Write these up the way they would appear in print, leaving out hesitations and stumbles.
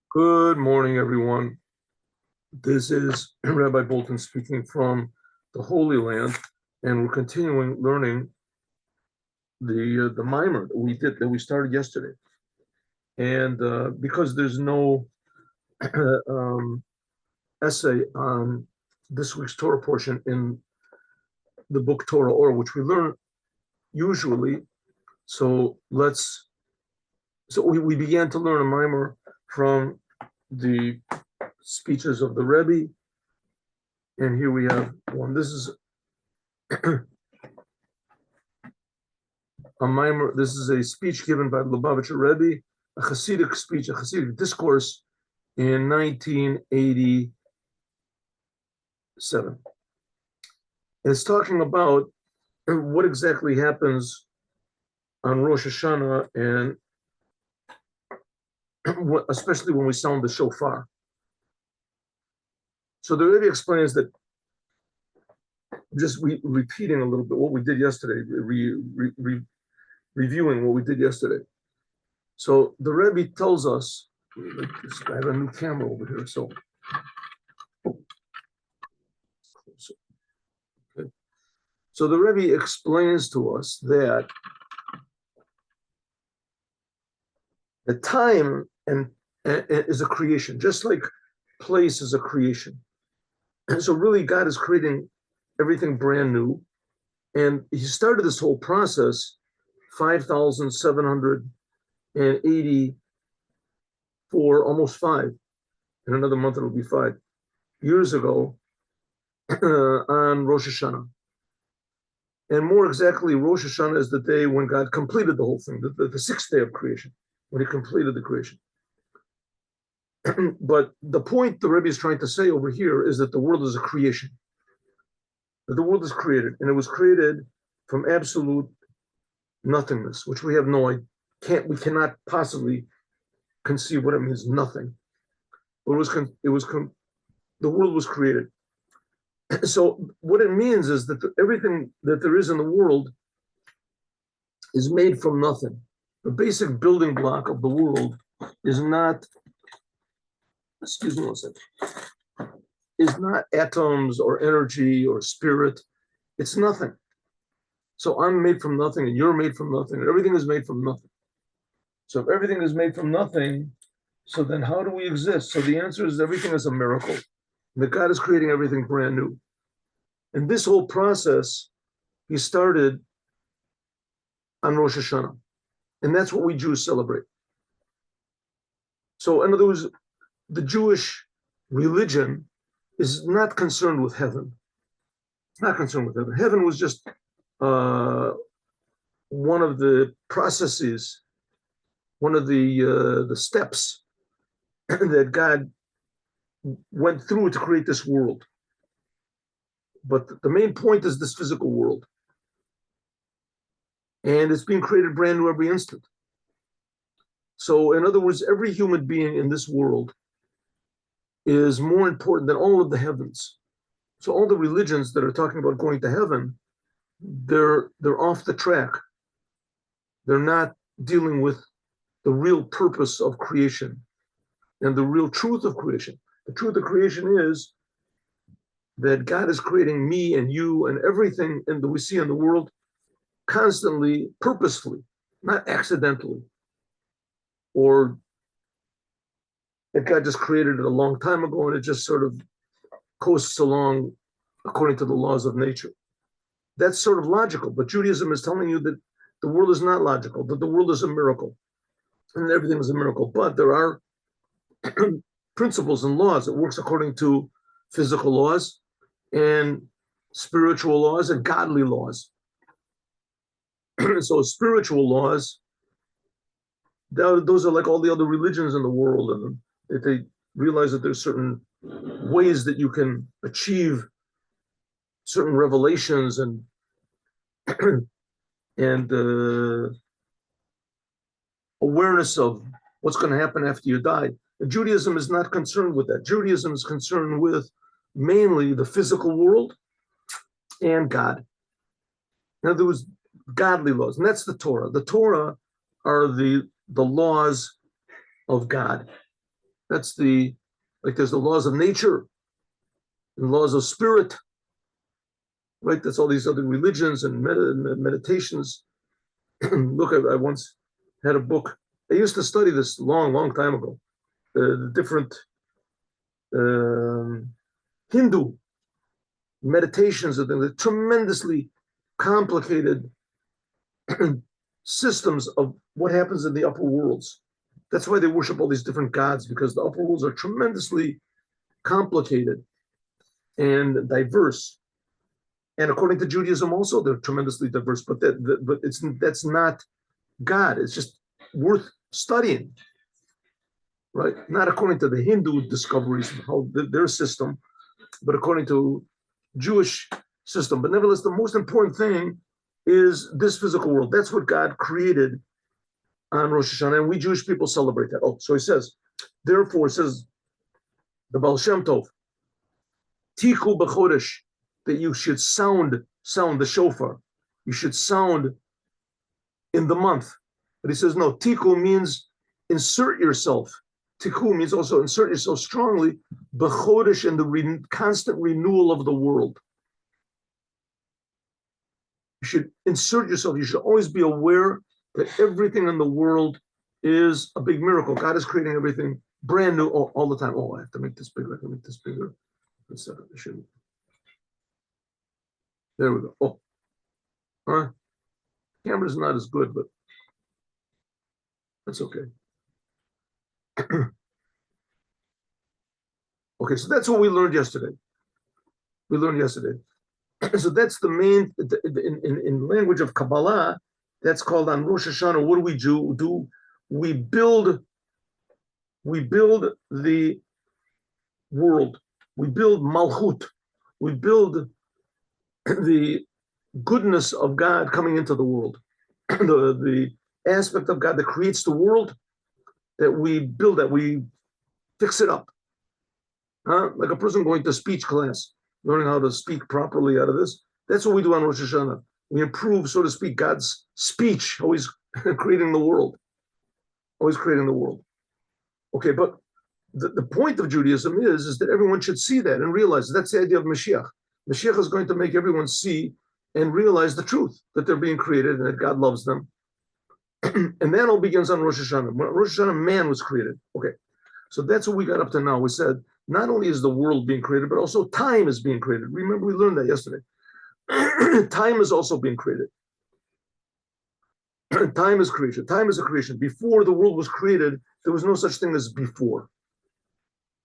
Good morning, everyone. This is Rabbi Bolton speaking from the Holy Land, and we're continuing learning the Mamar that we started yesterday. And because there's no um, essay on this week's Torah portion in the book Torah, or which we learn usually, so we began to learn a Mamar from the speeches of the Rebbe. And here we have one. This is a mimer. This is a speech given by Lubavitcher Rebbe, a Hasidic speech, a Hasidic discourse in 1987. It's talking about what exactly happens on Rosh Hashanah, and especially when we sound the shofar. So the Rebbe explains that, just repeating a little bit what we did yesterday, reviewing what we did yesterday. So the Rebbe tells us, I have a new camera over here, so. Okay. So the Rebbe explains to us that the time and is a creation, just like place is a creation. And so really God is creating everything brand new. And he started this whole process 5,784, almost 5. In another month it'll be 5 years ago on Rosh Hashanah. And more exactly, Rosh Hashanah is the day when God completed the whole thing, the sixth day of creation, when he completed the creation. But the point the Rebbe is trying to say over here is that the world is a creation. That the world is created, and it was created from absolute nothingness, which we have no idea. We cannot possibly conceive what it means, nothing. The world was created. So what it means is that everything that there is in the world is made from nothing. The basic building block of the world is not, excuse me one second, is not atoms or energy or spirit. It's nothing. So I'm made from nothing, and you're made from nothing, and everything is made from nothing. So if everything is made from nothing, so then how do we exist? So the answer is everything is a miracle. That God is creating everything brand new. And this whole process, he started on Rosh Hashanah. And that's what we Jews celebrate. So in other words, the Jewish religion is not concerned with heaven. It's not concerned with heaven. Heaven was just one of the processes, one of the steps that God went through to create this world. But the main point is this physical world. And it's being created brand new every instant. So in other words, every human being in this world is more important than all of the heavens. So all the religions that are talking about going to heaven, they're off the track. They're not dealing with the real purpose of creation and the real truth of creation. The truth of creation is that God is creating me and you and everything that we see in the world constantly, purposefully, not accidentally, or that God just created it a long time ago and it just sort of coasts along according to the laws of nature. That's sort of logical, but Judaism is telling you that the world is not logical, that the world is a miracle, and everything is a miracle. But there are principles and laws that works according to physical laws and spiritual laws and godly laws. So spiritual laws, those are like all the other religions in the world, and that they realize that there's certain ways that you can achieve certain revelations and awareness of what's going to happen after you die. And Judaism is not concerned with that. Judaism is concerned with mainly the physical world and God. In other words, godly laws, and that's the Torah. The Torah are the laws of God. That's there's the laws of nature and laws of spirit, right? That's all these other religions and meditations. Look, I once had a book. I used to study this long time ago. The different Hindu meditations of the tremendously complicated systems of what happens in the upper worlds. That's why they worship all these different gods, because the upper worlds are tremendously complicated and diverse. And according to Judaism, also they're tremendously diverse. But that's not God. It's just worth studying, right? Not according to the Hindu discoveries of how their system, but according to Jewish system. But nevertheless, the most important thing is this physical world. That's what God created on Rosh Hashanah, and we Jewish people celebrate that. Oh, so he says, therefore, says the Baal Shem Tov, Tiku b'chodesh, that you should sound the shofar. You should sound in the month. But he says, no, Tiku means insert yourself. Tiku means also insert yourself strongly, b'chodesh, in the constant renewal of the world. You should insert yourself. You should always be aware that everything in the world is a big miracle. God is creating everything brand new all the time. Oh, I have to make this bigger. I can make this bigger. There we go. Oh, camera's not as good, but that's okay. Okay, so that's what we learned yesterday. So that's the main, in language of Kabbalah, that's called on Rosh Hashanah. What do we do? We build the world. We build Malchut. We build the goodness of God coming into the world. the aspect of God that creates the world, that we build, that we fix it up. Like a person going to speech class, learning how to speak properly out of this. That's what we do on Rosh Hashanah. We improve, so to speak, God's speech, always creating the world. Okay, but the point of Judaism is that everyone should see that and realize that's the idea of Moshiach. Moshiach is going to make everyone see and realize the truth, that they're being created and that God loves them. And that all begins on Rosh Hashanah. When Rosh Hashanah, man was created. Okay, so that's what we got up to now. We said, not only is the world being created, but also time is being created. Remember, we learned that yesterday. Time is also being created. Time is creation. Time is a creation. Before the world was created, there was no such thing as before.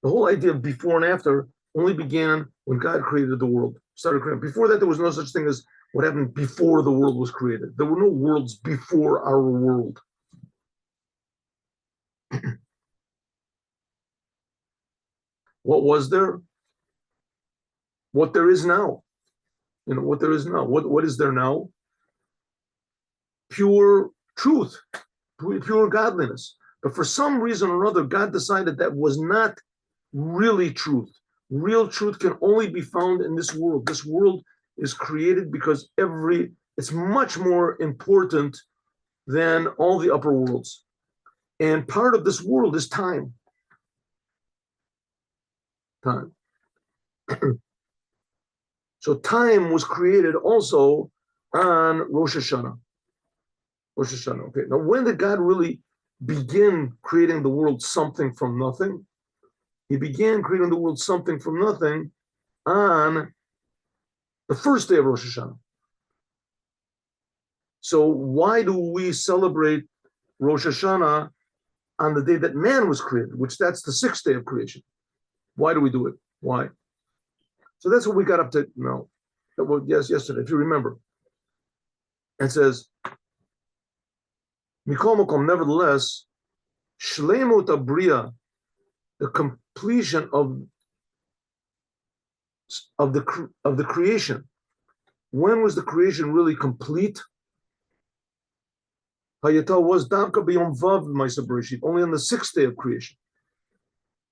The whole idea of before and after only began when God created the world, started creating. Before that, there was no such thing as what happened before the world was created. There were no worlds before our world. What was there? What there is now. What there is now. What is there now? Pure truth, pure godliness. But for some reason or other, God decided that was not really truth. Real truth can only be found in this world. This world is created because it's much more important than all the upper worlds. And part of this world is time. Time. So time was created also on Rosh Hashanah. Okay. Now, when did God really begin creating the world something from nothing? He began creating the world something from nothing on the first day of Rosh Hashanah. So why do we celebrate Rosh Hashanah on the day that man was created, which that's the sixth day of creation? Why do we do it? Why? So that's what we got up to now. Yesterday, if you remember. It says, Mikol Makom, nevertheless, Shleimut Abriya, the completion of the creation. When was the creation really complete? Hayata was Davka b'Yom Vav Ma'aser Bereshit, only on the sixth day of creation.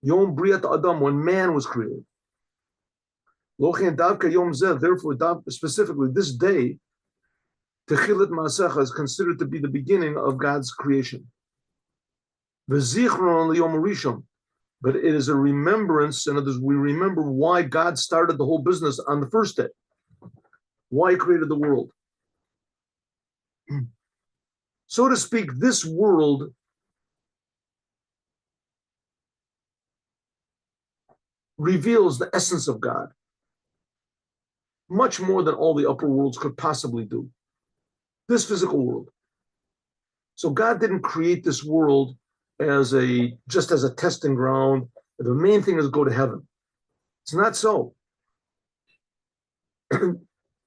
Yom Briat Adam, when man was created. Lochen Davka Yom Zeh, therefore, specifically this day, Techilat Ma'asecha is considered to be the beginning of God's creation. V'zichron Yom Rishon, but it is a remembrance. In other words, we remember why God started the whole business on the first day, why he created the world. So to speak, this world reveals the essence of God much more than all the upper worlds could possibly do. This physical world. So God didn't create this world just as a testing ground. The main thing is go to heaven. It's not so.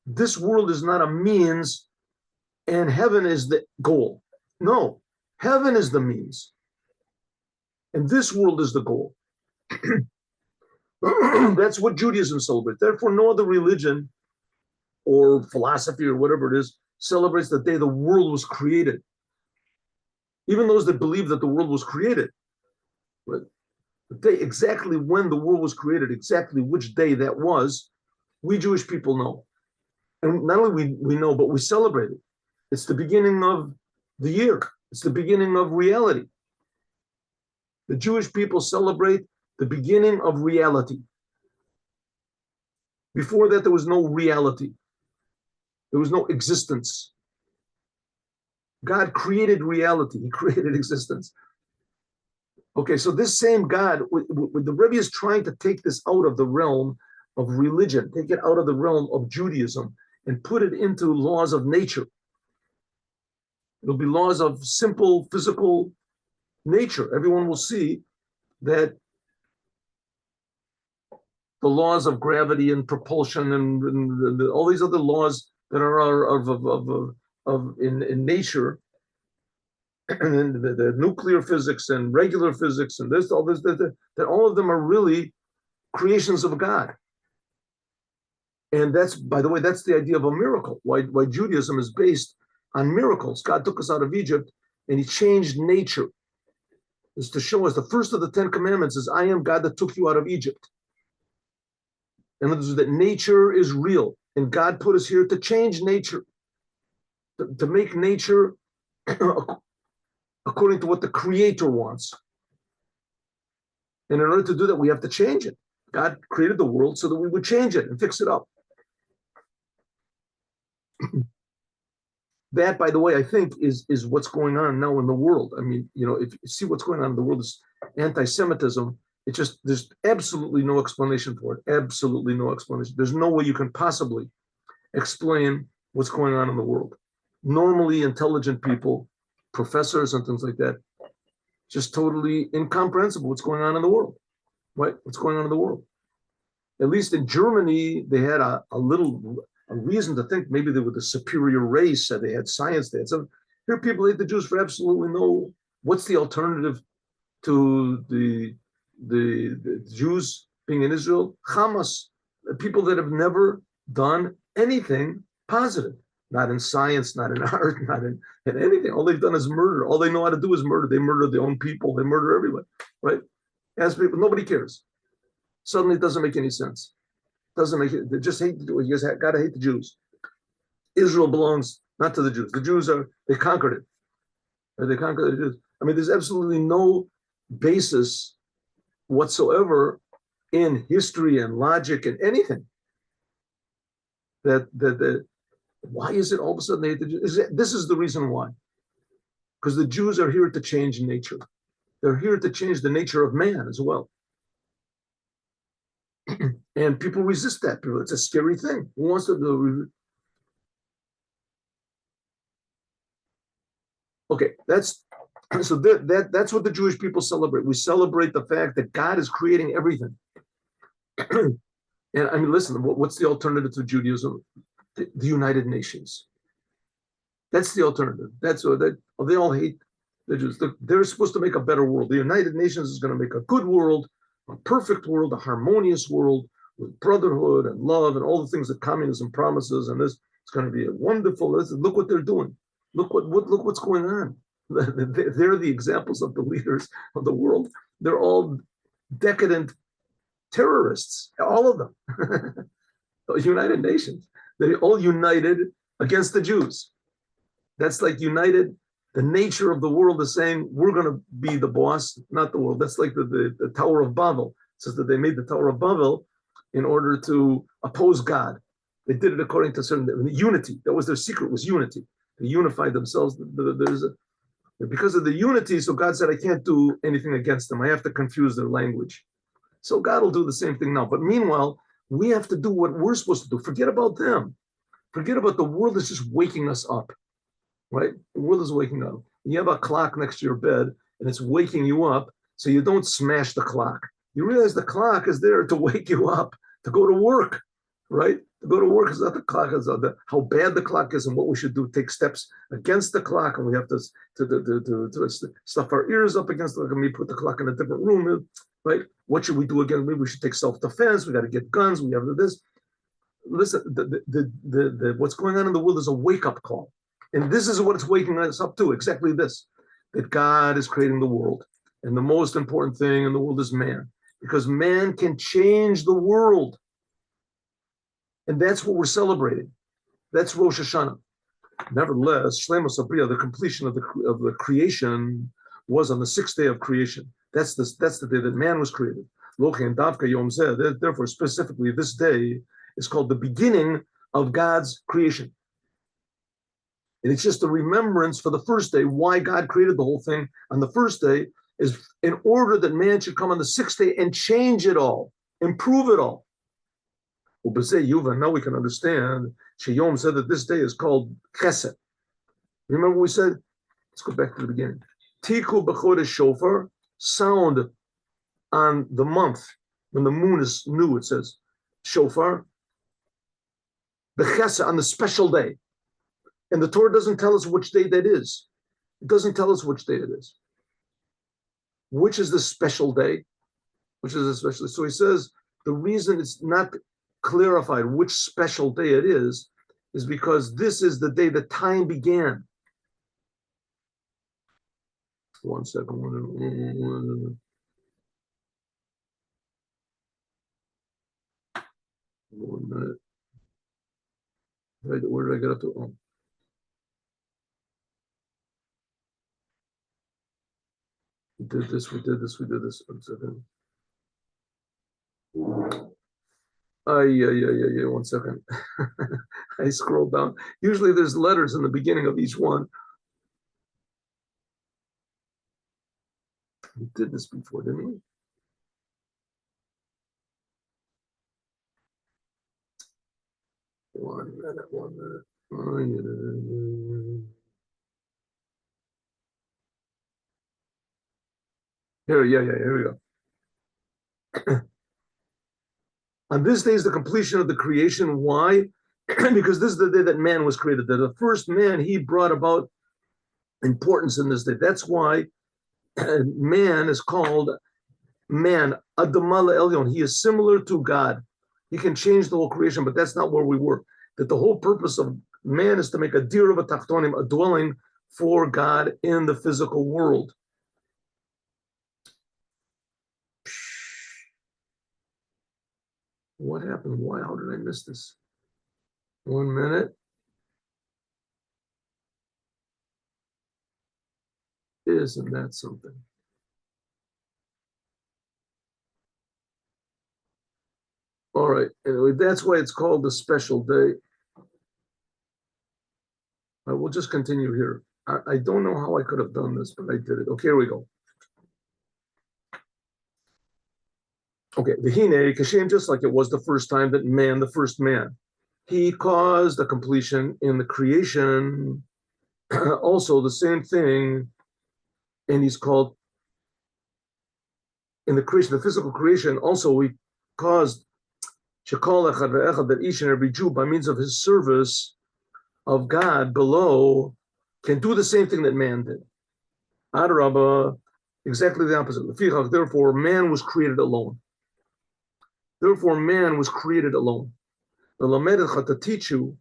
This world is not a means and heaven is the goal. No, heaven is the means. And this world is the goal. That's what Judaism celebrates. Therefore, no other religion or philosophy or whatever it is celebrates the day the world was created. Even those that believe that the world was created, but the day exactly when the world was created, exactly which day that was, we Jewish people know. And not only we know, but we celebrate it. It's the beginning of the year. It's the beginning of reality. The Jewish people celebrate the beginning of reality. Before that, there was no reality. There was no existence. God created reality. He created existence. Okay, so this same God, the Rebbe is trying to take this out of the realm of religion, take it out of the realm of Judaism, and put it into laws of nature. It'll be laws of simple physical nature. Everyone will see that the laws of gravity and propulsion and all these other laws that are in nature, and the nuclear physics and regular physics and all this, that all of them are really creations of God. And that's, by the way, that's the idea of a miracle. Why Judaism is based on miracles. God took us out of Egypt and he changed nature. Is to show us the first of the 10 commandments is, I am God that took you out of Egypt. In other words, that nature is real. And God put us here to change nature, to make nature according to what the Creator wants. And in order to do that, we have to change it. God created the world so that we would change it and fix it up. That, by the way, I think is what's going on now in the world. I mean, if you see what's going on in the world, is anti-Semitism. There's absolutely no explanation for it. Absolutely no explanation. There's no way you can possibly explain what's going on in the world. Normally intelligent people, professors and things like that, just totally incomprehensible what's going on in the world, right? What's going on in the world. At least in Germany, they had a reason to think maybe they were the superior race, and they had science, they had some. Here people hate the Jews for absolutely no, what's the alternative to the Jews being in Israel? Hamas, people that have never done anything positive, not in science, not in art, not in anything. All they've done is murder. All they know how to do is murder. They murder their own people. They murder everyone, right? As people, nobody cares. Suddenly it doesn't make any sense. Doesn't make it. They just hate the Jews. You guys got to hate the Jews. Israel belongs not to the Jews. The Jews they conquered it. They conquered the Jews. I mean, there's absolutely no basis whatsoever in history and logic and anything that why is it all of a sudden they hate the Jews? This is the reason why. Because the Jews are here to change nature. They're here to change the nature of man as well. And people resist that. It's a scary thing. Who wants to do? Okay, that's what the Jewish people celebrate. We celebrate the fact that God is creating everything. And I mean, listen, what's the alternative to Judaism? The United Nations. That's the alternative. That's what they all hate the Jews. They're supposed to make a better world. The United Nations is going to make a good world, a perfect world, a harmonious world with brotherhood and love and all the things that communism promises. And this it's going to be a wonderful. Look what they're doing. Look what's going on. They're the examples of the leaders of the world. They're all decadent terrorists, all of them. The United Nations. They all united against the Jews. That's like united The nature of the world is saying we're going to be the boss, not the world. That's like the Tower of Babel. It says that they made the Tower of Babel in order to oppose God. They did it according to certain unity. That was their secret, was unity. They unified themselves. Because of the unity, so God said, I can't do anything against them. I have to confuse their language. So God will do the same thing now. But meanwhile, we have to do what we're supposed to do. Forget about them. Forget about the world that's just waking us up, right? The world is waking up. You have a clock next to your bed, and it's waking you up, so you don't smash the clock. You realize the clock is there to wake you up, to go to work, right? To go to work is not the clock, it's how bad the clock is and what we should do, take steps against the clock, and we have to stuff our ears up against the clock, and maybe put the clock in a different room, right? What should we do again? Maybe we should take self-defense, we got to get guns, we have this. Listen, what's going on in the world is a wake-up call. And this is what it's waking us up to, exactly this, that God is creating the world. And the most important thing in the world is man, because man can change the world. And that's what we're celebrating. That's Rosh Hashanah. Nevertheless, Shlema Sabriya, the completion of the creation was on the sixth day of creation. That's the day that man was created. Lochen Davka Yom Zeh, therefore, specifically, this day is called the beginning of God's creation. And it's just a remembrance for the first day, why God created the whole thing on the first day, is in order that man should come on the sixth day and change it all, improve it all. Now we can understand, Sheyom said that this day is called Chesed. Remember we said, let's go back to the beginning. Tiku b'chodesh shofar, sound on the month, when the moon is new, it says, shofar, b'chesed, on the special day. And the Torah doesn't tell us which day that is. It doesn't tell us which day it is. Which is the special day? Which is especially, so he says, the reason it's not clarified which special day it is because this is the day the time began. One second. One minute. Where did I get up to? Oh. We did this. One second. Yeah. 1 second. I scrolled down. Usually there's letters in the beginning of each one. We did this before, didn't we? One minute. Oh, yeah. Here we go. On this day is the completion of the creation. Why? Because this is the day that man was created. That the first man, he brought about importance in this day. That's why man is called man, Adamala Elyon. He is similar to God. He can change the whole creation, but that's not where we were. That the whole purpose of man is to make a dir of a tachtonim, a dwelling for God in the physical world. What happened? Why? How did I miss this? 1 minute. Isn't that something? All right. Anyway, that's why it's called the special day. I will just continue here. I don't know how I could have done this, but I did it. Okay, here we go. Okay, the Hine Kashem, just like it was the first time that man, the first man, he caused a completion in the creation, also the same thing, and he's called in the creation, the physical creation, also he caused that each and every Jew, by means of his service of God below, can do the same thing that man did. Adarabba, exactly the opposite. Therefore, man was created alone. Therefore, man was created alone. To teach you,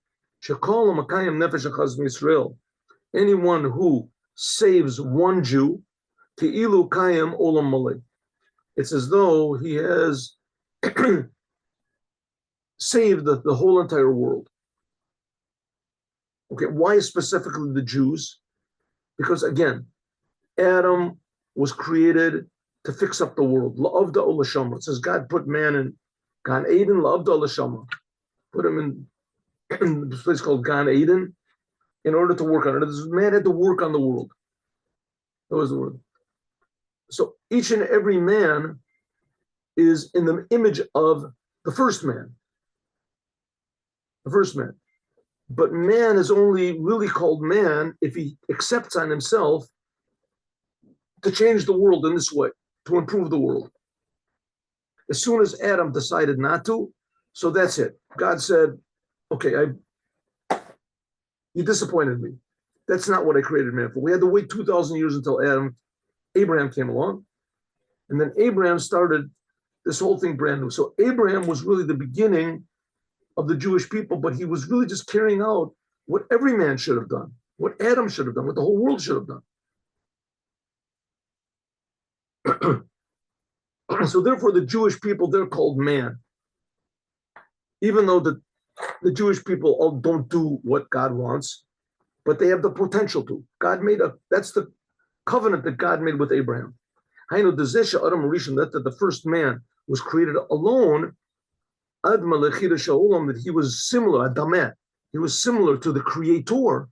anyone who saves one Jew, it's as though he has saved the whole entire world. Okay, why specifically the Jews? Because again, Adam was created to fix up the world. La'avda ulashama. It says God put man in Gan Eden, la'avda ulashama. Put him in this place called Gan Eden in order to work on it. This man had to work on the world. That was the word. So each and every man is in the image of the first man. The first man. But man is only really called man if he accepts on himself to change the world in this way, to improve the world. As soon as Adam decided not to, so that's it. God said, okay, you disappointed me. That's not what I created man for. We had to wait 2,000 years until Abraham came along. And then Abraham started this whole thing brand new. So Abraham was really the beginning of the Jewish people, but he was really just carrying out what every man should have done, what Adam should have done, what the whole world should have done. So therefore, the Jewish people, they're called man. Even though the Jewish people all don't do what God wants, but they have the potential to. That's the covenant that God made with Abraham. That the first man was created alone, that he was similar, Adamah, he was similar to the Creator.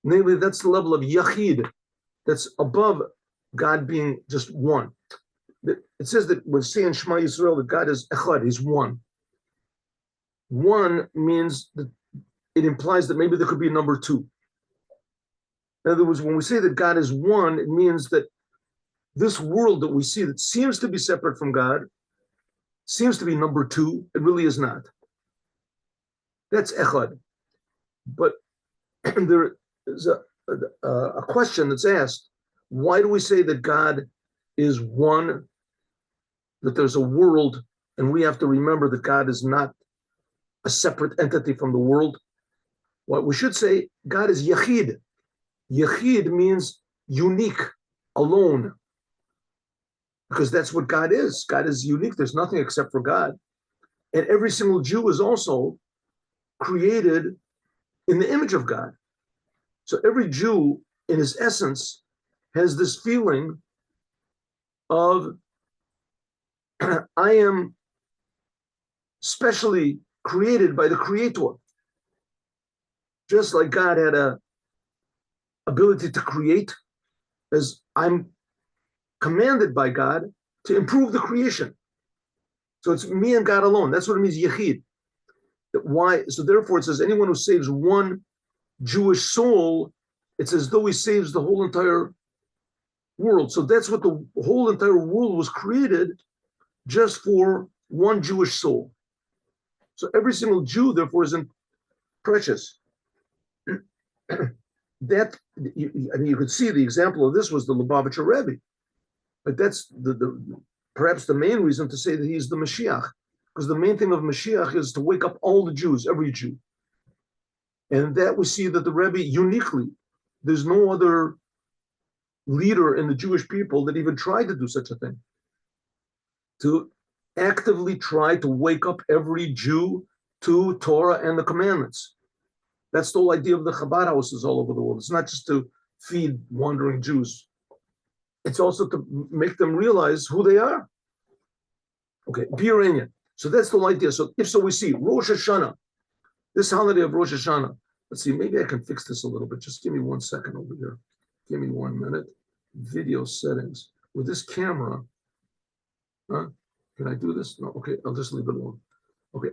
Namely, that's the level of Yachid, that's above God being just one. It says that when saying Shema Yisrael, that God is Echad, he's one. One means that it implies that maybe there could be a number two. In other words, when we say that God is one, it means that this world that we see that seems to be separate from God, seems to be number two, it really is not. That's Echad. But there is a question that's asked, why do we say that God is one, that there's a world, and we have to remember that God is not a separate entity from the world? What we should say, God is Yachid. Yachid means unique, alone, because that's what God is. God is unique. There's nothing except for God. And every single Jew is also created in the image of God. So every Jew, in his essence, has this feeling of, I am specially created by the Creator. Just like God had a ability to create, as I'm commanded by God to improve the creation. So it's me and God alone. That's what it means, Yechid. Why? So therefore it says anyone who saves one Jewish soul, it's as though he saves the whole entire world. So that's what the whole entire world was created, just for one Jewish soul. So every single Jew, therefore, isn't precious. That you could see the example of this was the Lubavitcher Rebbe, but that's perhaps the main reason to say that he's the Moshiach, because the main thing of Moshiach is to wake up all the Jews, every Jew, and that we see that the Rebbe uniquely, there's no other leader in the Jewish people that even tried to do such a thing, to actively try to wake up every Jew to Torah and the commandments. That's the whole idea of the Chabad houses all over the world. It's not just to feed wandering Jews. It's also to make them realize who they are. Okay, Biranian. So that's the whole idea. So if so, we see Rosh Hashanah, this holiday of Rosh Hashanah. Let's see, maybe I can fix this a little bit. Just give me 1 second over here. Give me 1 minute. Video settings. With this camera, can I do this? No, okay, I'll just leave it alone. Okay,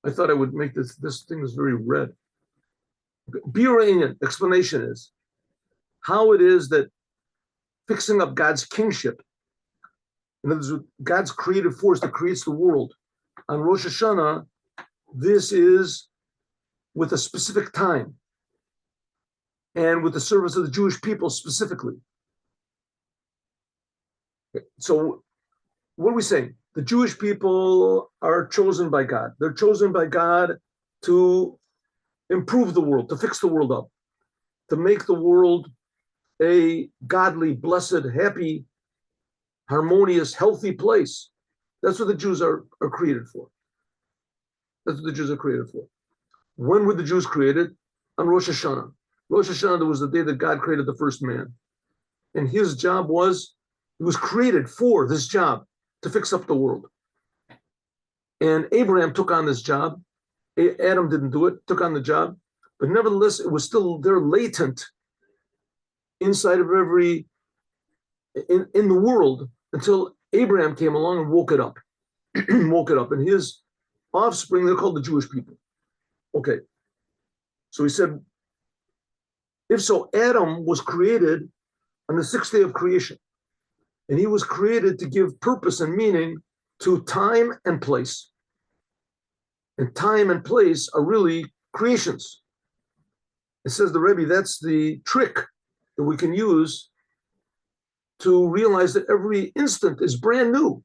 I thought I would make this thing is very red. Biranian explanation is how it is that fixing up God's kingship, in other words, God's creative force that creates the world, on Rosh Hashanah, this is with a specific time and with the service of the Jewish people specifically. So what are we saying? The Jewish people are chosen by God. They're chosen by God to improve the world, to fix the world up, to make the world a godly, blessed, happy, harmonious, healthy place. That's what the Jews are created for. That's what the Jews are created for. When were the Jews created? On Rosh Hashanah. Rosh Hashanah was the day that God created the first man. And his job was, he was created for this job, to fix up the world. And Abraham took on this job. Adam didn't do it, took on the job. But nevertheless, it was still there latent inside of every, in the world, until Abraham came along and woke it up. Woke it up. And his offspring, they're called the Jewish people. Okay. So he said, if so, Adam was created on the sixth day of creation. And he was created to give purpose and meaning to time and place. And time and place are really creations. It says the Rebbe, that's the trick that we can use to realize that every instant is brand new.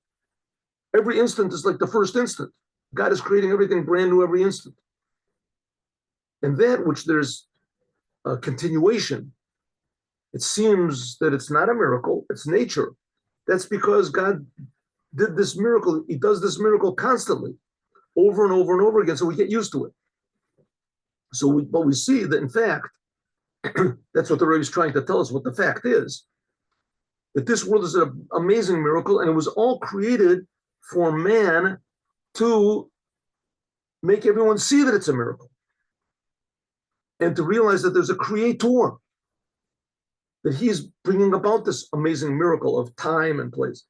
Every instant is like the first instant. God is creating everything brand new every instant. And that which there's a continuation, it seems that it's not a miracle, it's nature. That's because God did this miracle. He does this miracle constantly, over and over and over again, so we get used to it. But we see that, in fact, that's what the Rebbe is trying to tell us, what the fact is, that this world is an amazing miracle, and it was all created for man to make everyone see that it's a miracle, and to realize that there's a creator, that he's bringing about this amazing miracle of time and place.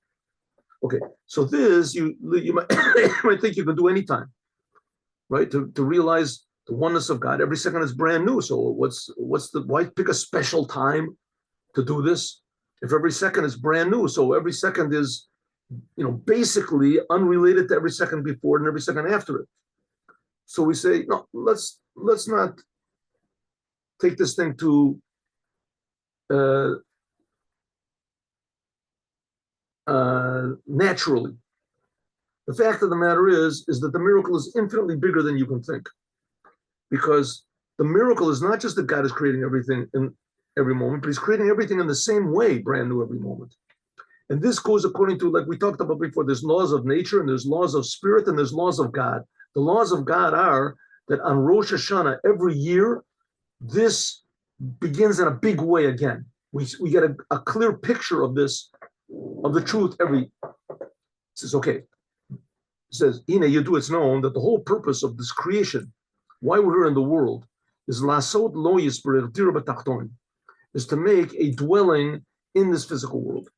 Okay, so this, you might, you might think you can do anytime, right? To realize the oneness of God. Every second is brand new. So why pick a special time to do this? If every second is brand new, so every second is, basically unrelated to every second before and every second after it. So we say, no, let's not take this thing to naturally. The fact of the matter is that the miracle is infinitely bigger than you can think. Because the miracle is not just that God is creating everything in every moment, but he's creating everything in the same way, brand new every moment. And this goes according to, like we talked about before, there's laws of nature and there's laws of spirit and there's laws of God. The laws of God are that on Rosh Hashanah every year, this begins in a big way again. We get a clear picture of this, of the truth it says, okay. It says, it's known that the whole purpose of this creation, why we're here in the world, is lasot lo yisper b'tachtonim, is to make a dwelling in this physical world.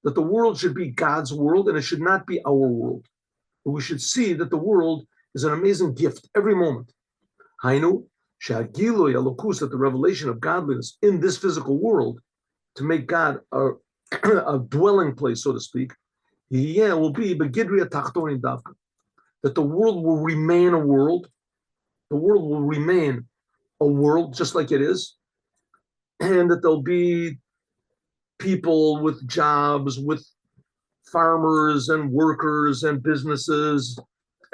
That the world should be God's world and it should not be our world. But we should see that the world is an amazing gift every moment. Hainu, she'hagilu yalokus, that the revelation of godliness in this physical world, to make God a dwelling place, so to speak, will be begidria tachtonim davka, that the world will remain a world. The world will remain a world just like it is, and that there'll be people with jobs, with farmers and workers and businesses,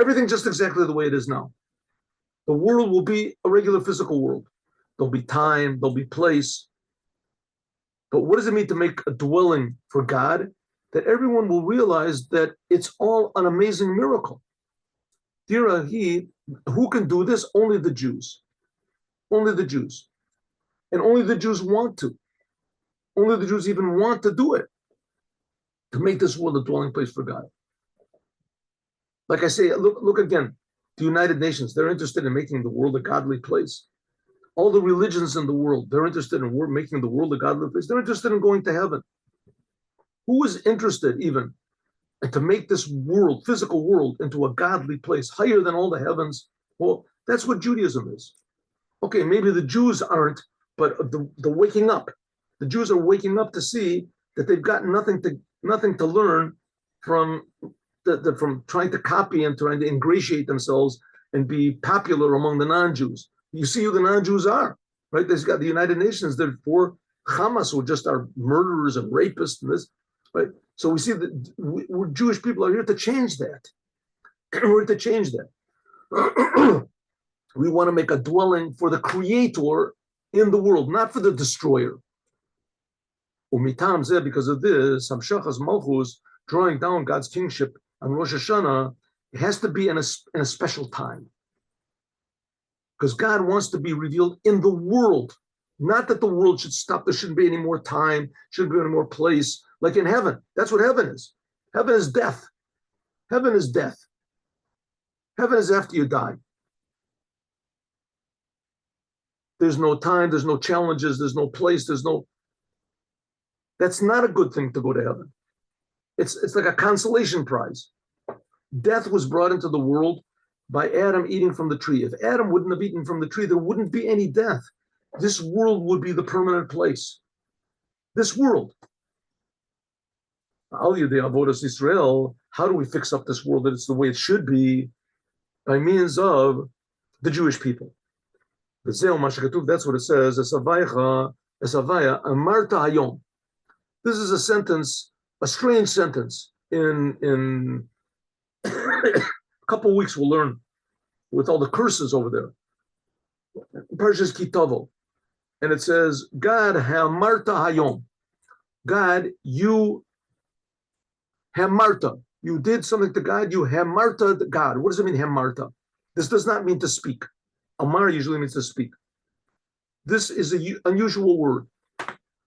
everything just exactly the way it is now. The world will be a regular physical world. There'll be time, there'll be place. But what does it mean to make a dwelling for God? That everyone will realize that it's all an amazing miracle. Who can do this? Only the Jews. Only the Jews. And only the Jews want to. Only the Jews even want to do it, to make this world a dwelling place for God. Like I say, look again, the United Nations, they're interested in making the world a godly place. All the religions in the world, they're interested in making the world a godly place. They're interested in going to heaven. Who is interested even to make this world, physical world, into a godly place, higher than all the heavens? Well, that's what Judaism is. Okay, maybe the Jews aren't, but the waking up. The Jews are waking up to see that they've got nothing to learn from trying to copy and trying to ingratiate themselves and be popular among the non-Jews. You see who the non-Jews are, right? There's got the United Nations, they're for Hamas, who just are murderers and rapists and this, right? So we see that we're Jewish people are here to change that. We're here to change that. We want to make a dwelling for the Creator in the world, not for the destroyer. Because of this, Hamshachas Malchus, drawing down God's kingship on Rosh Hashanah, it has to be in a special time. because God wants to be revealed in the world. Not that the world should stop. There shouldn't be any more time, shouldn't be any more place, like in heaven. That's what heaven is. Heaven is death. Heaven is death. Heaven is after you die. There's no time, there's no challenges, there's no place, that's not a good thing to go to heaven. It's like a consolation prize. Death was brought into the world by Adam eating from the tree. If Adam wouldn't have eaten from the tree, there wouldn't be any death. This world would be the permanent place. This world. Al Yedei Avodas Yisrael, how do we fix up this world that it's the way it should be? By means of the Jewish people. That's what it says. Esavaya Amarta Hayom. This is a sentence, a strange sentence. In a couple of weeks we'll learn with all the curses over there. Parshas Kitavo. And it says, God Hamarta Hayom. God, you Hamarta. You did something to God, you Hamarta God. What does it mean, Hamarta? This does not mean to speak. Amar usually means to speak. This is an unusual word.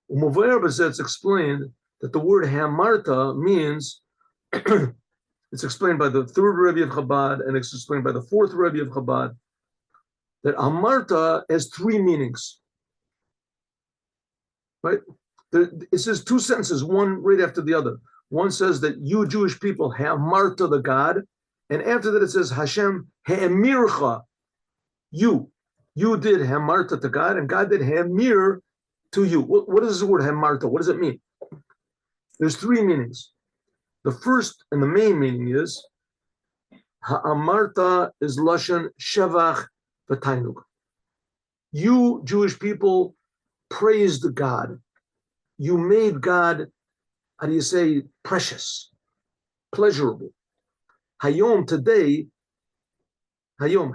It's explained that the word Hamarta means, it's explained by the third Rebbe of Chabad, and it's explained by the fourth Rebbe of Chabad, that Hamarta has three meanings. Right? It says two sentences, one right after the other. One says that you Jewish people Hamarta the God, and after that it says Hashem Ha'emircha. You did Hamarta to God, and God did Hamir to you. What is the word Hamarta? What does it mean? There's three meanings. The first and the main meaning is Ha'amarta is Lashon Shevach V'tainug. You Jewish people praised God. You made God, how do you say, precious, pleasurable. Hayom, today, Hayom,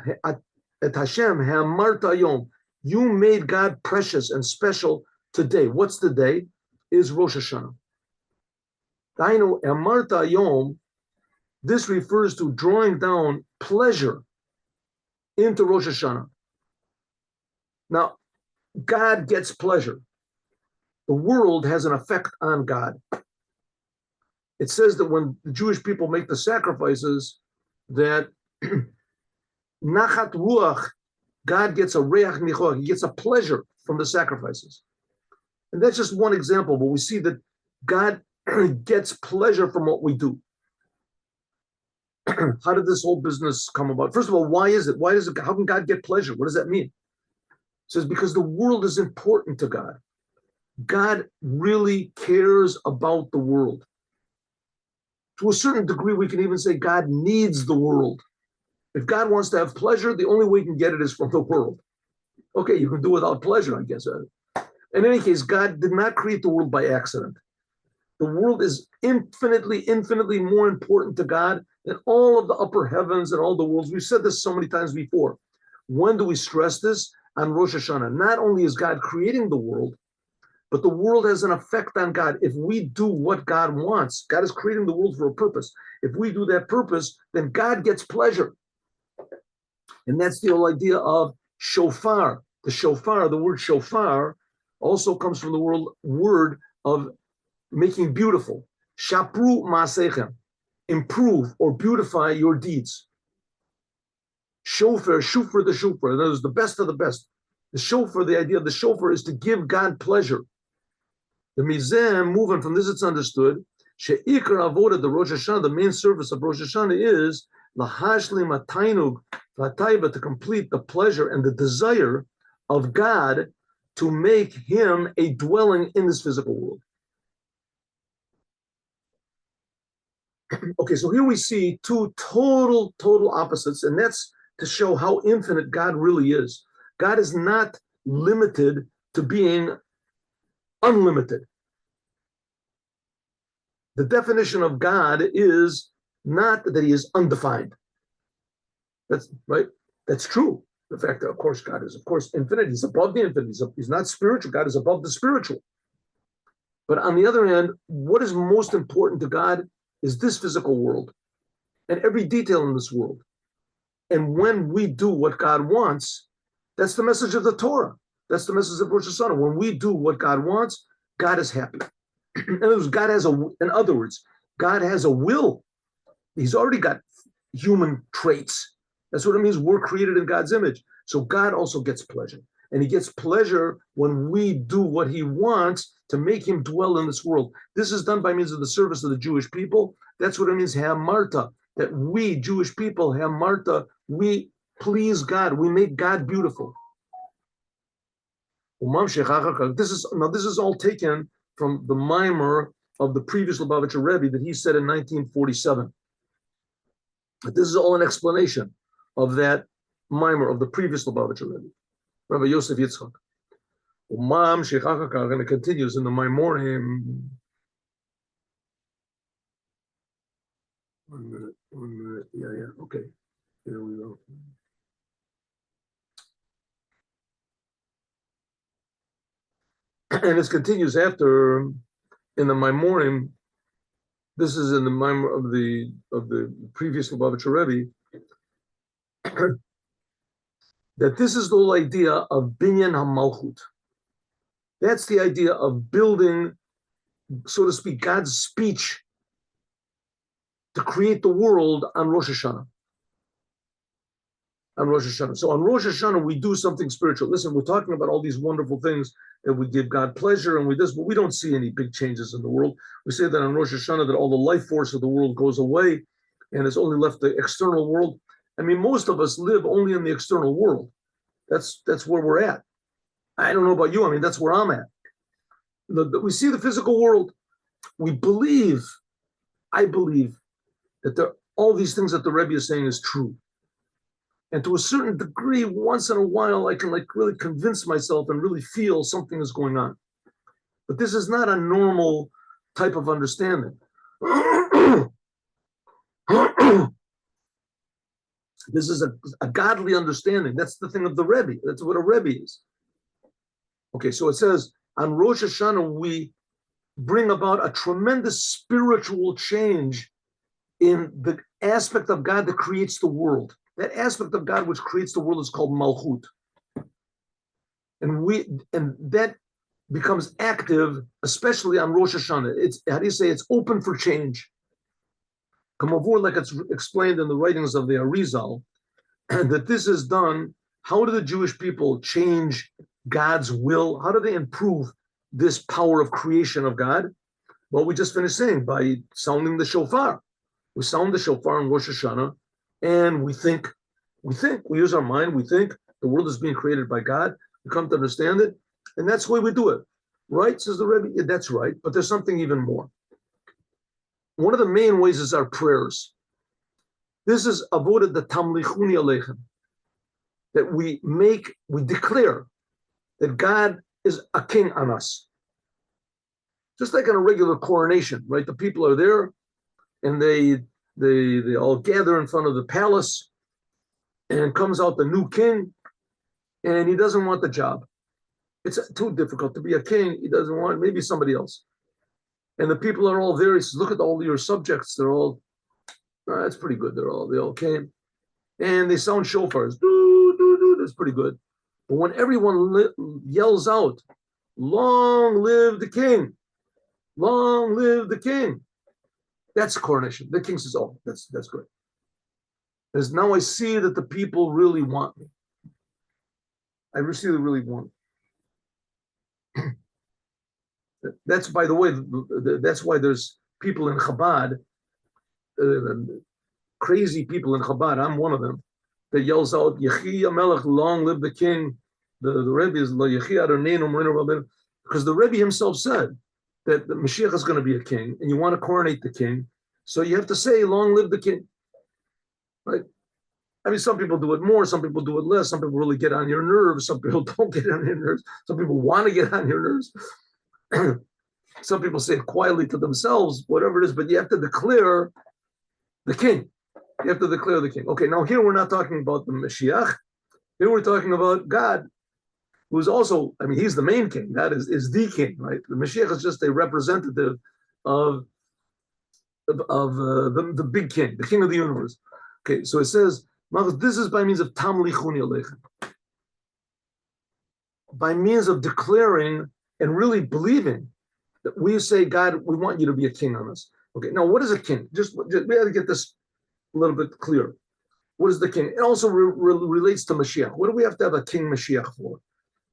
Et Hashem, Hamarta Hayom. You made God precious and special today. What's the day? Is Rosh Hashanah. Dainu Hamarta Hayom, this refers to drawing down pleasure into Rosh Hashanah. Now, God gets pleasure. The world has an effect on God. It says that when the Jewish people make the sacrifices, that Nachat Ruach, God gets a reach nichoach, he gets a pleasure from the sacrifices. And that's just one example, but we see that God gets pleasure from what we do. How did this whole business come about? First of all, why is it? How can God get pleasure? What does that mean? It says because the world is important to God. God really cares about the world. To a certain degree, we can even say God needs the world. If God wants to have pleasure, the only way he can get it is from the world. Okay, you can do without pleasure, I guess. In any case, God did not create the world by accident. The world is infinitely more important to God than all of the upper heavens and all the worlds. We've said this so many times before. When do we stress this? On Rosh Hashanah. Not only is God creating the world, but the world has an effect on God. If we do what God wants, God is creating the world for a purpose. If we do that purpose, then God gets pleasure. And that's the whole idea of shofar. The shofar, the word shofar, also comes from the word of making beautiful. Shapru ma'asechem. Improve or beautify your deeds. Shofar, the shofar. That is the best of the best. The shofar, the idea of the shofar is to give God pleasure. The mizem, moving from this, it's understood. She'ikar avoda, the Rosh Hashanah, the main service of Rosh Hashanah is lahashlim atainug v'ataiva, to complete the pleasure and the desire of God to make him a dwelling in this physical world. Okay, so here we see two total opposites, and that's to show how infinite God really is. God is not limited to being unlimited. The definition of God is not that he is undefined. That's right. That's true. The fact that, of course, God is, of course, infinite. He's above the infinite. He's not spiritual. God is above the spiritual. But on the other hand, what is most important to God is this physical world and every detail in this world. And when we do what God wants, That's the message of the Torah. That's the message of Rosh Hashanah. When we do what God wants, God is happy. In other words, God has a will. He's already got human traits. That's what it means. We're created in God's image. So God also gets pleasure. And he gets pleasure when we do what he wants to make him dwell in this world. This is done by means of the service of the Jewish people. That's what it means, Hamarta, that we, Jewish people, Hamarta, we please God. We make God beautiful. This is all taken from the Mamar of the previous Lubavitcher Rebbe that he said in 1947. But this is all an explanation of that Mamar of the previous Lubavitcher Rebbe, Rabbi Yosef Yitzchak. And it continues in the Maimorim. 1 minute. Yeah. Okay. Here we go. And it continues after in the Maimorim. This is in the Maimor of the previous Lubavitcher Rebbe, that this is the whole idea of Binyan HaMalchut. That's the idea of building, so to speak, God's speech to create the world on Rosh Hashanah. So on Rosh Hashanah, we do something spiritual. Listen, we're talking about all these wonderful things that we give God pleasure and but we don't see any big changes in the world. We say that on Rosh Hashanah that all the life force of the world goes away and it's only left the external world. I mean, most of us live only in the external world. That's where we're at. I don't know about you. I mean, that's where I'm at. We see the physical world. I believe that all these things that the Rebbe is saying is true. And to a certain degree, once in a while, I can really convince myself and really feel something is going on. But this is not a normal type of understanding. This is a godly understanding. That's the thing of the Rebbe. That's what a Rebbe is. Okay, so it says, on Rosh Hashanah, we bring about a tremendous spiritual change in the aspect of God that creates the world. That aspect of God which creates the world is called Malchut. And that becomes active, especially on Rosh Hashanah. It's open for change. Kamavur, like it's explained in the writings of the Arizal, that this is done. How do the Jewish people change God's will? How do they improve this power of creation of God? Well, we just finished saying by sounding the shofar. We sound the shofar in Rosh Hashanah, and we use our mind, we think the world is being created by God. We come to understand it, and that's the way we do it. Right, says the Rebbe? Yeah, that's right, but there's something even more. One of the main ways is our prayers. This is avodah the tamlichuni aleichem, that we declare that God is a king on us. Just like in a regular coronation, right? The people are there, and they all gather in front of the palace, and comes out the new king, and he doesn't want the job. It's too difficult to be a king. He doesn't want, maybe somebody else. And the people are all there. He says, look at all your subjects. They're all, that's pretty good. They all came. And they sound shofars. Do, do, do. That's pretty good. But when everyone yells out, long live the king. Long live the king. That's coronation. The king says, oh, that's good. Because now I see that the people really want me. I see they really want me. That's, by the way, that's why there's people in Chabad, crazy people in Chabad, I'm one of them, that yells out, Yechi HaMelech, long live the king. The Rebbe is, because the Rebbe himself said that the Moshiach is going to be a king, and you want to coronate the king, so you have to say, long live the king. Right? I mean, some people do it more, some people do it less, some people really get on your nerves, some people don't get on your nerves, some people want to get on your nerves. Some people say it quietly to themselves, whatever it is, but you have to declare the king. You have to declare the king. Okay, now here we're not talking about the Moshiach. Here we're talking about God, who's also, I mean, he's the main king. God is the king, right? The Moshiach is just a representative of the big king, the king of the universe. Okay, so it says, this is by means of Tam Lichuni Aleichem. by means of declaring and really believing that we say, God, we want you to be a king on us. Okay, now what is a king? Just we have to get this a little bit clear. What is the king? It also relates to Moshiach. What do we have to have a king Moshiach for?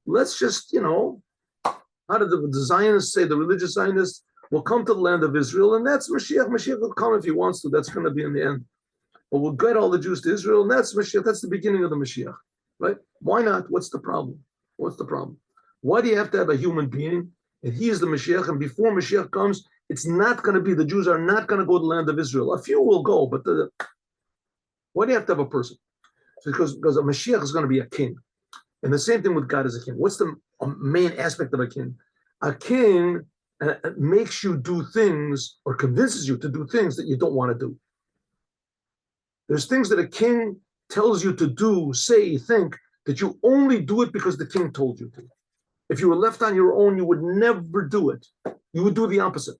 Let's just, how did the Zionists say, the religious Zionists will come to the land of Israel, and that's Moshiach. Moshiach will come if he wants to. That's going to be in the end. But we'll get all the Jews to Israel, and that's Moshiach. That's the beginning of the Moshiach, right? Why not? What's the problem? What's the problem? Why do you have to have a human being, and he is the Moshiach, and before Moshiach comes, it's not going to be, the Jews are not going to go to the land of Israel. A few will go, but why do you have to have a person? Because a Mashiach is going to be a king. And the same thing with God as a king. What's the main aspect of a king? A king makes you do things or convinces you to do things that you don't want to do. There's things that a king tells you to do, say, think, that you only do it because the king told you to. If you were left on your own, you would never do it. You would do the opposite.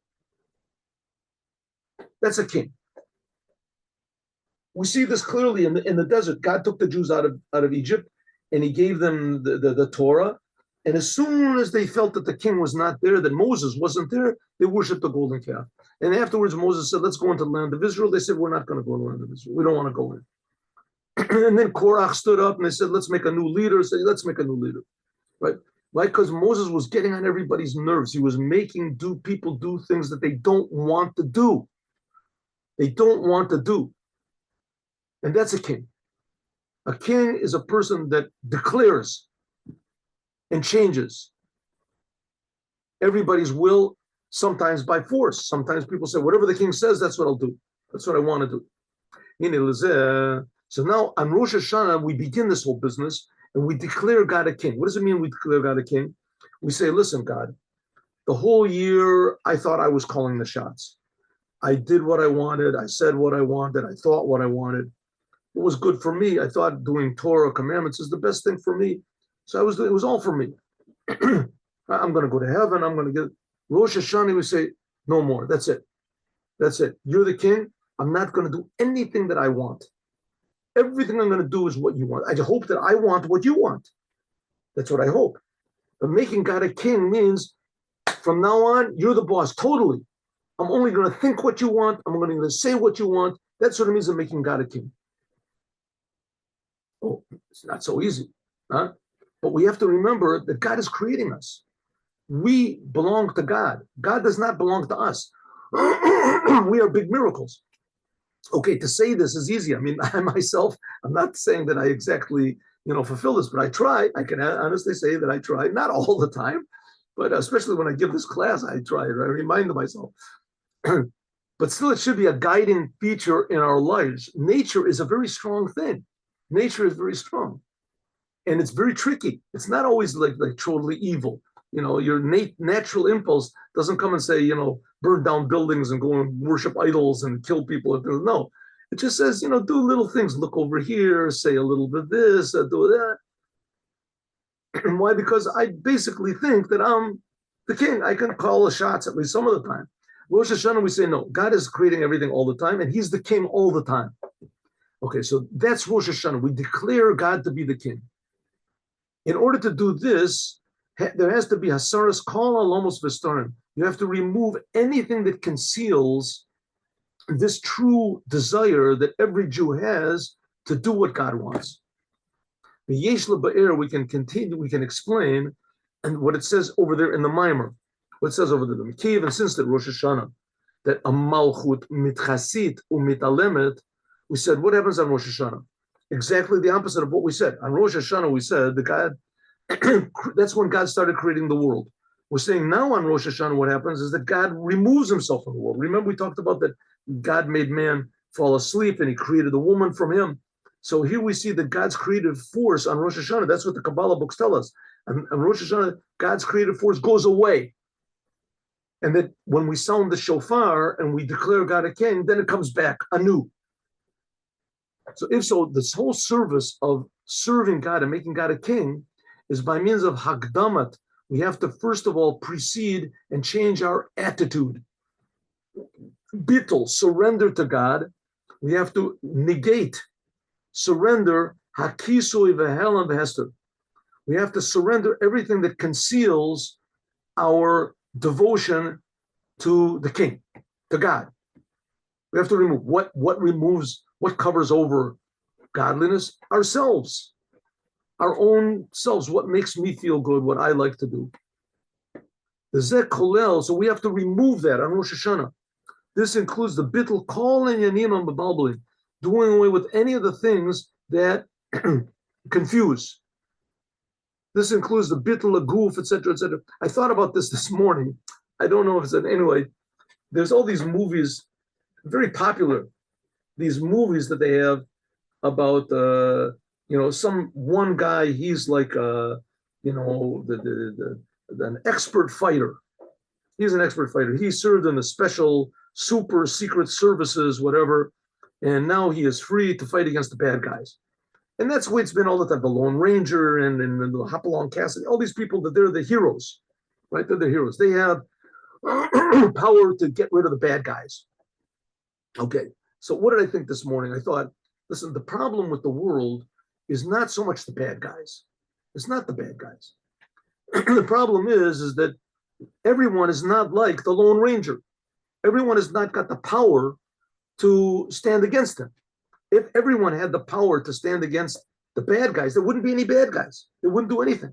That's a king. We see this clearly in the desert. God took the Jews out of Egypt, and he gave them the Torah. And as soon as they felt that the king was not there, that Moses wasn't there, they worshiped the golden calf. And afterwards, Moses said, let's go into the land of Israel. They said, we're not going to go to the land of Israel. We don't want to go in. And then Korach stood up and they said, let's make a new leader. Say, let's make a new leader. Right? Why? Because Moses was getting on everybody's nerves. He was making people do things that they don't want to do. They don't want to do. And that's a king. A king is a person that declares and changes everybody's will, sometimes by force. Sometimes people say, whatever the king says, that's what I'll do. That's what I want to do. So now on Rosh Hashanah, we begin this whole business and we declare God a king. What does it mean we declare God a king? We say, listen, God, the whole year I thought I was calling the shots. I did what I wanted. I said what I wanted. I thought what I wanted. It was good for me. I thought doing Torah commandments is the best thing for me. So it was all for me. I'm going to go to heaven. I'm going to get Rosh Hashanah. We say, no more. That's it. That's it. You're the king. I'm not going to do anything that I want. Everything I'm going to do is what you want. I hope that I want what you want. That's what I hope. But making God a king means from now on, you're the boss totally. I'm only going to think what you want. I'm only going to say what you want. That's what it means of making God a king. Oh, it's not so easy, huh? But we have to remember that God is creating us. We belong to God. God does not belong to us. We are big miracles. Okay, to say this is easy. I mean, I myself, I'm not saying that I exactly, fulfill this, but I try. I can honestly say that I try, not all the time, but especially when I give this class, I try. I remind myself. But still, it should be a guiding feature in our lives. Nature is a very strong thing. Nature is very strong. And it's very tricky. It's not always like totally evil. Your natural impulse doesn't come and say, burn down buildings and go and worship idols and kill people. No, it just says, do little things. Look over here, say a little bit this, do that. And why? Because I basically think that I'm the king. I can call the shots at least some of the time. Rosh Hashanah, we say, no, God is creating everything all the time, and he's the king all the time. Okay, so that's Rosh Hashanah. We declare God to be the king. In order to do this, there has to be hasaras kol alomos v'starim. You have to remove anything that conceals this true desire that every Jew has to do what God wants. The yesh leba'er, we can continue, we can explain, and what it says over there in the Mamar. What it says over there, the Mekiv, and since the Rosh Hashanah, that a malchut mitchasit u'mitalemet, we said, what happens on Rosh Hashanah? Exactly the opposite of what we said. On Rosh Hashanah, we said that God, that's when God started creating the world. We're saying now on Rosh Hashanah, what happens is that God removes himself from the world. Remember, we talked about that God made man fall asleep and he created a woman from him. So here we see that God's creative force on Rosh Hashanah, that's what the Kabbalah books tell us. And on Rosh Hashanah, God's creative force goes away. And that when we sound the shofar and we declare God a king, then it comes back anew. So if so, this whole service of serving God and making God a king is by means of hagdamat. We have to first of all precede and change our attitude. Bittul, surrender to God. We have to negate, surrender, hakisui v'helam v'hester. We have to surrender everything that conceals our devotion to the king, to God. We have to remove what covers over godliness? Ourselves, our own selves, what makes me feel good, what I like to do. The Zeh Kolel, so we have to remove that on Rosh Hashanah. This includes the bittul kol and yanim and babalbalin, doing away with any of the things that confuse. This includes the bittul aguf, etc., etc. I thought about this morning. I don't know if it's anyway. There's all these movies, very popular. These movies that they have about some one guy. He's like an expert fighter. He's an expert fighter. He served in the special super secret services, whatever, and now he is free to fight against the bad guys. And that's the way it's been all the time. The Lone Ranger and the Hopalong Cassidy, all these people, that they're the heroes, right? They're the heroes. They have power to get rid of the bad guys. Okay, so what did I think this morning? I thought, listen, the problem with the world is not so much the bad guys. It's not the bad guys. The problem is that everyone is not like the Lone Ranger. Everyone has not got the power to stand against him. If everyone had the power to stand against the bad guys, there wouldn't be any bad guys. They wouldn't do anything.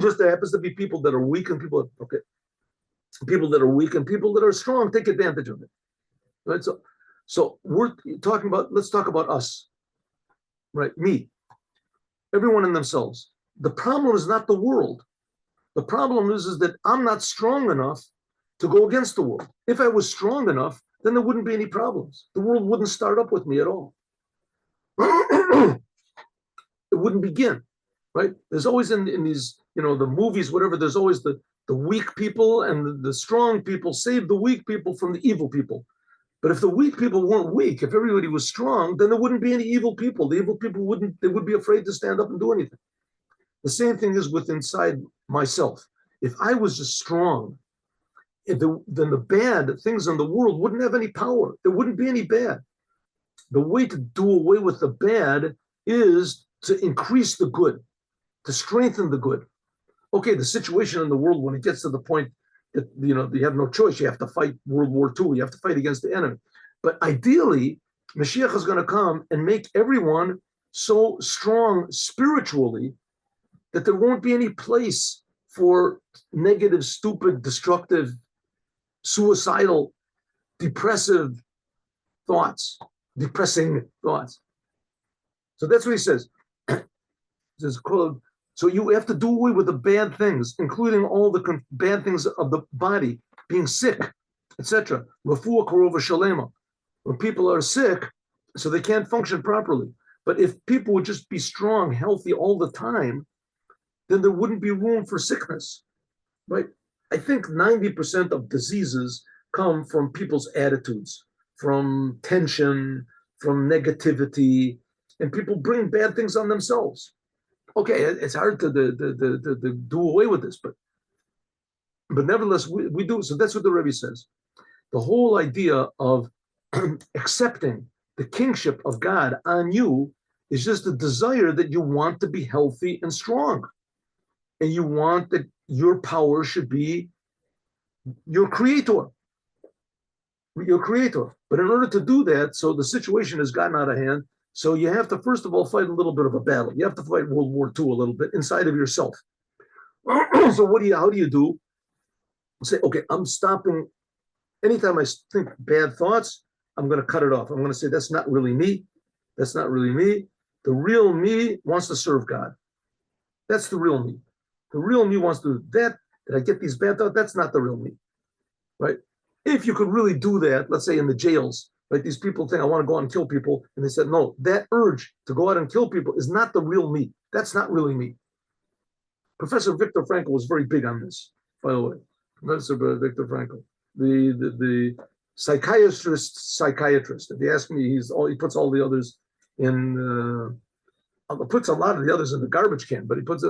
Just there happens to be people that are weak and people that are weak and people that are strong take advantage of it. Right? So we're talking about, let's talk about us, right? Me, everyone in themselves. The problem is not the world. The problem is that I'm not strong enough to go against the world. If I was strong enough, then there wouldn't be any problems. The world wouldn't start up with me at all. It wouldn't begin, right? There's always in these, the movies, whatever, there's always the weak people and the strong people save the weak people from the evil people. But if the weak people weren't weak, if everybody was strong, then there wouldn't be any evil people. The evil people would be afraid to stand up and do anything. The same thing is with inside myself. If I was just strong, then the bad things in the world wouldn't have any power. There wouldn't be any bad. The way to do away with the bad is to increase the good, to strengthen the good. Okay, the situation in the world, when it gets to the point that you have no choice, you have to fight World War II, you have to fight against the enemy. But ideally, Moshiach is going to come and make everyone so strong spiritually that there won't be any place for negative, stupid, destructive, suicidal, depressing thoughts. So that's what he says. He says, so you have to do away with the bad things, including all the bad things of the body, being sick, etc. Refuah karova shalema. When people are sick, so they can't function properly. But if people would just be strong, healthy all the time, then there wouldn't be room for sickness, right? I think 90% of diseases come from people's attitudes, from tension, from negativity, and people bring bad things on themselves. Okay, it's hard to do away with this, but nevertheless, we do. So that's what the Rebbe says. The whole idea of accepting the kingship of God on you is just a desire that you want to be healthy and strong. And you want that your power should be your creator. Your creator. But in order to do that, so the situation has gotten out of hand. So you have to, first of all, fight a little bit of a battle. You have to fight World War II a little bit inside of yourself. So how do you do? Say, okay, I'm stopping. Anytime I think bad thoughts, I'm going to cut it off. I'm going to say, that's not really me. That's not really me. The real me wants to serve God. That's the real me. The real me wants to do that. Did I get these bad thoughts? That's not the real me, right? If you could really do that, let's say in the jails, right? These people think, I want to go out and kill people. And they said, no, that urge to go out and kill people is not the real me. That's not really me. Professor Viktor Frankl was very big on this, by the way. Professor Viktor Frankl, the psychiatrist. If you ask me, he puts all the others in, puts a lot of the others in the garbage can, but he puts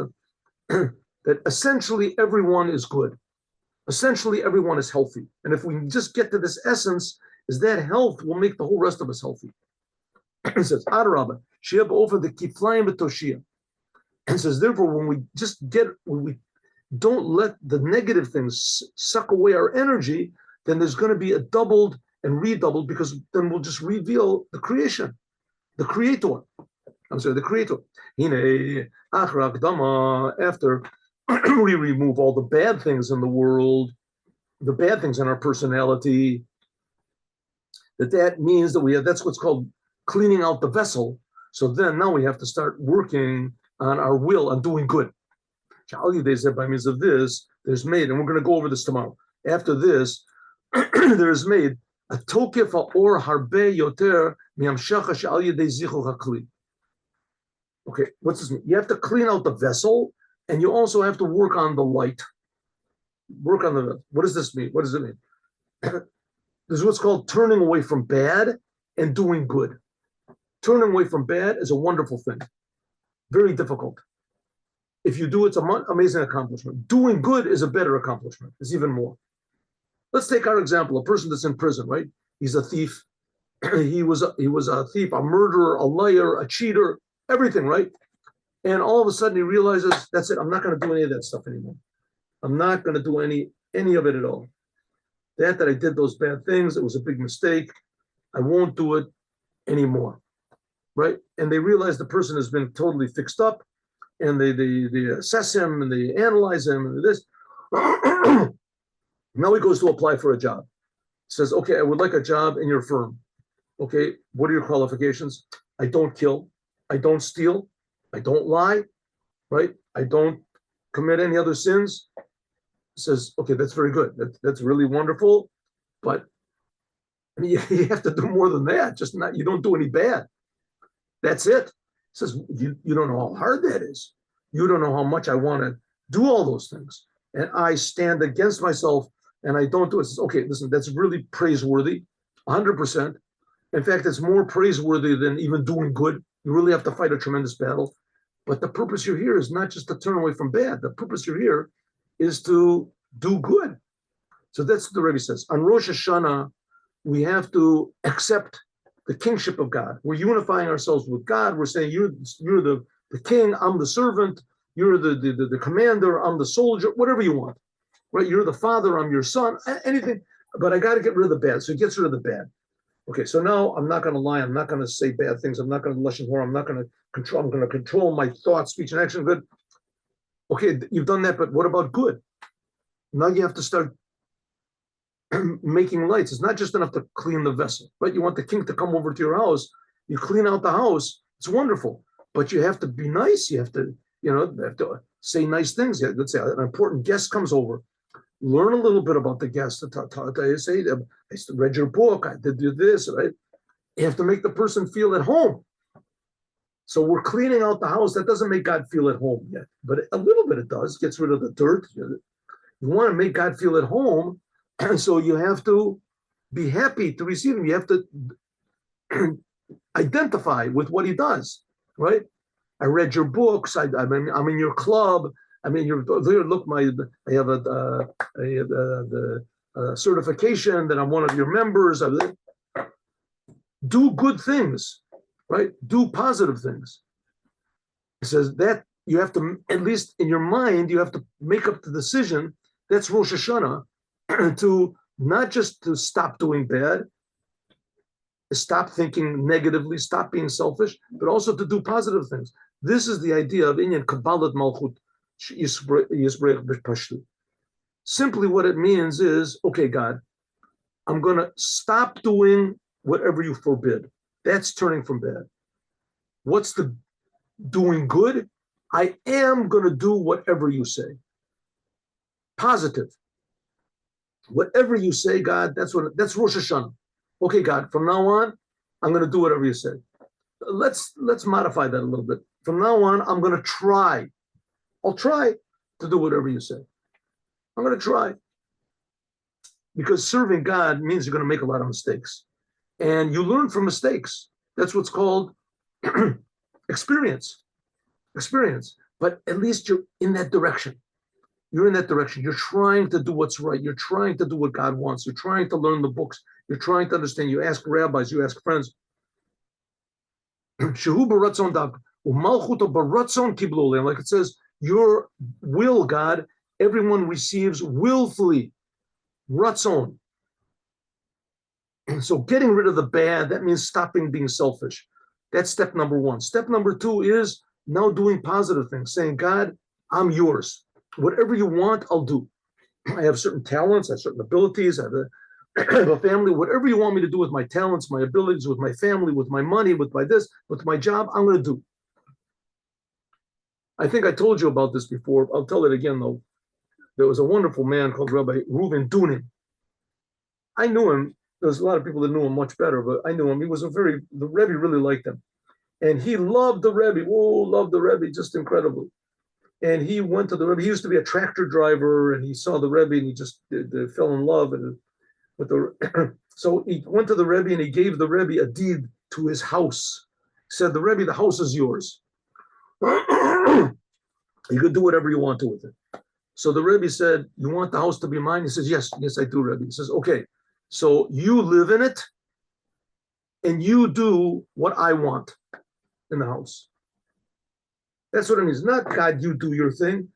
that essentially everyone is good. Essentially everyone is healthy. And if we just get to this essence, is that health will make the whole rest of us healthy. It says, Adarabah, Sheb over the Kiflaim Toshia. And says, therefore, when we don't let the negative things suck away our energy, then there's going to be a doubled and redoubled, because then we'll just reveal the creation, the creator. I'm sorry, the creator. After we remove all the bad things in the world, the bad things in our personality, that means that that's what's called cleaning out the vessel. So then now we have to start working on our will, on doing good. They said by means of this, there's made, and we're going to go over this tomorrow. After this, there's made a tokef or harbe yoter miamshacha she'al yedei zichur hakli. Okay, what's this mean? You have to clean out the vessel, and you also have to work on the light. Work on the. What does this mean? What does it mean? This is what's called turning away from bad and doing good. Turning away from bad is a wonderful thing. Very difficult. If you do, it's an amazing accomplishment. Doing good is a better accomplishment. It's even more. Let's take our example, a person that's in prison, right? He's a thief. he was a thief, a murderer, a liar, a cheater, everything, right? And all of a sudden he realizes, that's it, I'm not going to do any of that stuff anymore. I'm not going to do any of it at all. That I did those bad things, it was a big mistake. I won't do it anymore, right? And they realize the person has been totally fixed up, and they assess him and they analyze him and this. Now he goes to apply for a job. Says, okay, I would like a job in your firm. Okay, what are your qualifications? I don't kill, I don't steal, I don't lie, right? I don't commit any other sins. Says, okay, that's very good. That's really wonderful, but I mean, you have to do more than that. Just not, you don't do any bad. That's it. Says, you don't know how hard that is. You don't know how much I want to do all those things. And I stand against myself and I don't do it. Says, okay, listen, that's really praiseworthy, 100%. In fact, it's more praiseworthy than even doing good. You really have to fight a tremendous battle. But the purpose you're here is not just to turn away from bad. The purpose you're here is to do good. So that's what the Rebbe says. On Rosh Hashanah, we have to accept the kingship of God. We're unifying ourselves with God. We're saying, you're the king, I'm the servant, you're the commander, I'm the soldier, whatever you want. Right? You're the father, I'm your son, anything. But I got to get rid of the bad. So he gets rid of the bad. Okay, so now I'm not going to lie. I'm not going to say bad things. I'm not going to lashon hara. I'm not going to control. I'm going to control my thoughts, speech, and action. Good. Okay, you've done that, but what about good? Now you have to start making lights. It's not just enough to clean the vessel, right? You want the king to come over to your house. You clean out the house. It's wonderful, but you have to be nice. You have to, say nice things. Let's say an important guest comes over. Learn a little bit about the guest. I say, I read your book. I did do this, right? You have to make the person feel at home. So we're cleaning out the house. That doesn't make God feel at home yet, but a little bit it does. Gets rid of the dirt. You want to make God feel at home, and so you have to be happy to receive him. You have to identify with what he does, right? I read your books. I'm in your club. I mean, look, I have the certification that I'm one of your members. Do good things, right? Do positive things. It says that you have to, at least in your mind, you have to make up the decision. That's Rosh Hashanah, to not just to stop doing bad, stop thinking negatively, stop being selfish, but also to do positive things. This is the idea of Inyan Kabbalat Malchut. Simply what it means is, okay, God, I'm going to stop doing whatever you forbid. That's turning from bad. What's the doing good? I am going to do whatever you say. Positive. Whatever you say, God, that's Rosh Hashanah. Okay, God, from now on, I'm going to do whatever you say. Let's modify that a little bit. From now on, I'm going to try. I'll try to do whatever you say. I'm going to try. Because serving God means you're going to make a lot of mistakes. And you learn from mistakes. That's what's called experience. But at least you're in that direction. You're in that direction. You're trying to do what's right. You're trying to do what God wants. You're trying to learn the books. You're trying to understand. You ask rabbis, you ask friends. Like it says, your will, God, everyone receives willfully. Ratzon. So getting rid of the bad, that means stopping being selfish. That's step number one. Step number two is now doing positive things, saying, God, I'm yours. Whatever you want, I'll do. I have certain talents, I have certain abilities, I have a family. Whatever you want me to do with my talents, my abilities, with my family, with my money, with my this, with my job, I'm going to do. I think I told you about this before. I'll tell it again, though. There was a wonderful man called Rabbi Reuven Dunin. I knew him. There's a lot of people that knew him much better, but I knew him. He was the Rebbe really liked him. And he loved the Rebbe. Oh, loved the Rebbe just incredibly. And he went to the Rebbe. He used to be a tractor driver, and he saw the Rebbe, and he just fell in love with the. So he went to the Rebbe, and he gave the Rebbe a deed to his house. He said, "The Rebbe, the house is yours. You could do whatever you want to with it." So the Rebbe said, "You want the house to be mine?" He says, "Yes, yes, I do, Rebbe." He says, "Okay, so you live in it, and you do what I want in the house." That's what it means. Not God, you do your thing.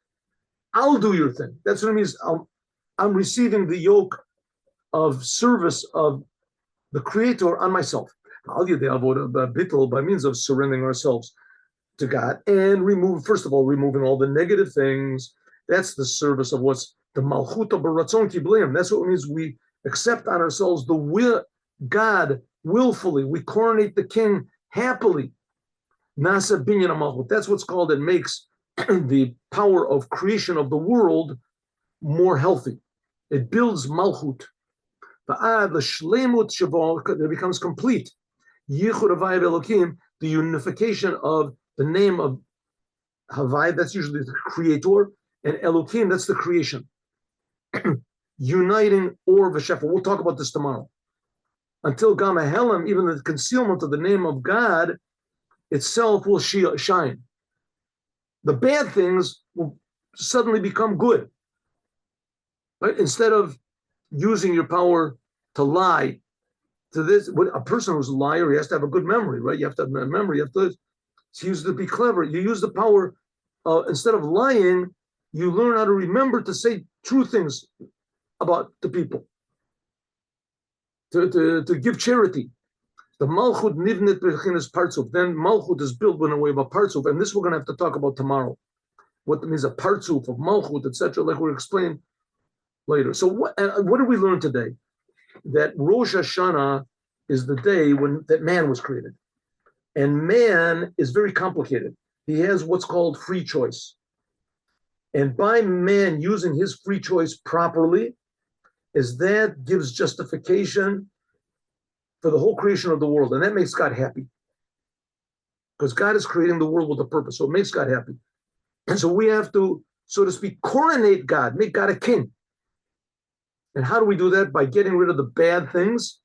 I'll do your thing. That's what it means. I'm receiving the yoke of service of the Creator on myself. By means of surrendering ourselves to God and removing all the negative things. That's the service of what's the Malchuta Baratzon Kibleim. That's what it means. We accept on ourselves the will, God willfully. We coronate the King happily. Nasa binyan malchut. That's what's called. It makes the power of creation of the world more healthy. It builds malchut. The shlemut shavo, it becomes complete. Yichud Havai Elokim, the unification of the name of Havai, that's usually the creator, and Elokim, that's the creation. Uniting Or v'Shefa. We'll talk about this tomorrow. Until Gama Helam, even the concealment of the name of God itself will shine. The bad things will suddenly become good. Right? Instead of using your power to lie, to this, a person who's a liar, he has to have a good memory, right? You have to have a memory. You have to use it to be clever. You use the power, instead of lying, you learn how to remember to say true things about the people, to give charity. The Malchut nivnit b'chinas partzuf. Then Malchut is built in a way of a partzuf, and this we're going to have to talk about tomorrow. What means a partzuf of Malchut, etc., like we'll explain later. So what did we learn today? That Rosh Hashanah is the day when that man was created. And man is very complicated. He has what's called free choice. And by man using his free choice properly, is that gives justification for the whole creation of the world. And that makes God happy. Because God is creating the world with a purpose. So it makes God happy. And so we have to, so to speak, coronate God, make God a king. And how do we do that? By getting rid of the bad things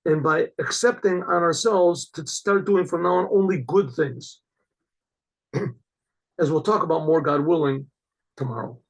and by accepting on ourselves to start doing from now on only good things. As we'll talk about more, God willing, tomorrow.